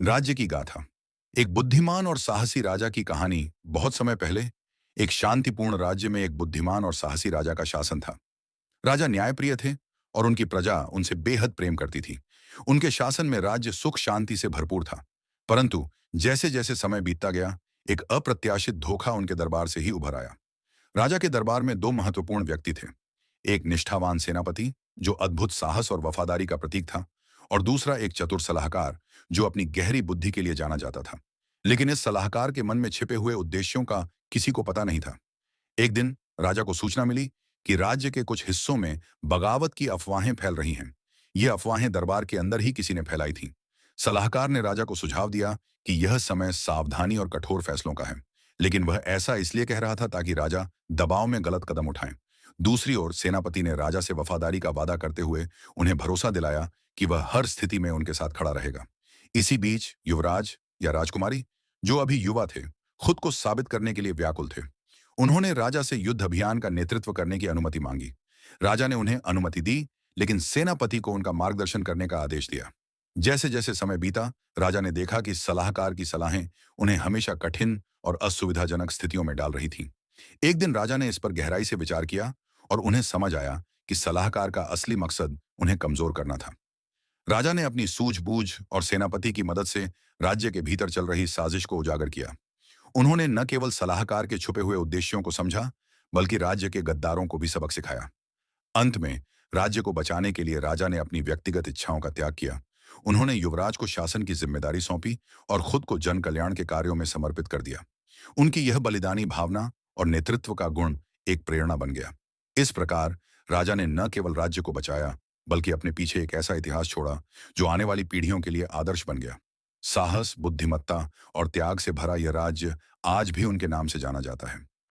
राज्य की गाथा। एक बुद्धिमान और साहसी राजा की कहानी। बहुत समय पहले एक शांतिपूर्ण राज्य में एक बुद्धिमान और साहसी राजा का शासन था। राजा न्यायप्रिय थे और उनकी प्रजा उनसे बेहद प्रेम करती थी। उनके शासन में राज्य सुख शांति से भरपूर था। परंतु जैसे जैसे समय बीतता गया, एक अप्रत्याशित धोखा उनके दरबार से ही उभर आया। राजा के दरबार में दो महत्वपूर्ण व्यक्ति थे। एक निष्ठावान सेनापति जो अद्भुत साहस और वफादारी का प्रतीक था, और दूसरा एक चतुर सलाहकार जो अपनी गहरी बुद्धि के लिए जाना जाता था। लेकिन इस सलाहकार के मन में छिपे हुए उद्देश्यों का किसी को पता नहीं था। एक दिन राजा को सूचना मिली कि राज्य के कुछ हिस्सों में बगावत की अफवाहें फैल रही हैं। ये अफवाहें दरबार के अंदर ही किसी ने फैलाई थी। सलाहकार ने राजा को सुझाव दिया कि यह समय सावधानी और कठोर फैसलों का है। लेकिन वह ऐसा इसलिए कह रहा था ताकि राजा दबाव में गलत कदम उठाएं। दूसरी ओर सेनापति ने राजा से वफादारी का वादा करते हुए उन्हें भरोसा दिलाया कि वह हर स्थिति में उनके साथ खड़ा रहेगा। इसी बीच युवराज या राजकुमारी, जो अभी युवा थे, खुद को साबित करने के लिए व्याकुल थे। उन्होंने राजा से युद्ध अभियान का नेतृत्व करने की अनुमति मांगी। राजा ने उन्हें अनुमति दी, लेकिन सेनापति को उनका मार्गदर्शन करने का आदेश दिया। जैसे जैसे समय बीता, राजा ने देखा कि सलाहकार की सलाहें उन्हें हमेशा कठिन और असुविधाजनक स्थितियों में डाल रही थीं। एक दिन राजा ने इस पर गहराई से विचार किया और उन्हें समझ आया कि सलाहकार का असली मकसद उन्हें कमजोर करना था। राजा ने अपनी सूझबूझ और सेनापति की मदद से राज्य के भीतर चल रही साजिश को उजागर किया। उन्होंने न केवल सलाहकार के छुपे हुए उद्देश्यों को समझा, बल्कि राज्य के गद्दारों को भी सबक सिखाया। अंत में राज्य को बचाने के लिए राजा ने अपनी व्यक्तिगत इच्छाओं का त्याग किया। उन्होंने युवराज को शासन की जिम्मेदारी सौंपी और खुद को जन कल्याण के कार्यों में समर्पित कर दिया। उनकी यह बलिदानी भावना और नेतृत्व का गुण एक प्रेरणा बन गया। इस प्रकार राजा ने न केवल राज्य को बचाया, बल्कि अपने पीछे एक ऐसा इतिहास छोड़ा जो आने वाली पीढ़ियों के लिए आदर्श बन गया। साहस, बुद्धिमत्ता और त्याग से भरा यह राज्य आज भी उनके नाम से जाना जाता है।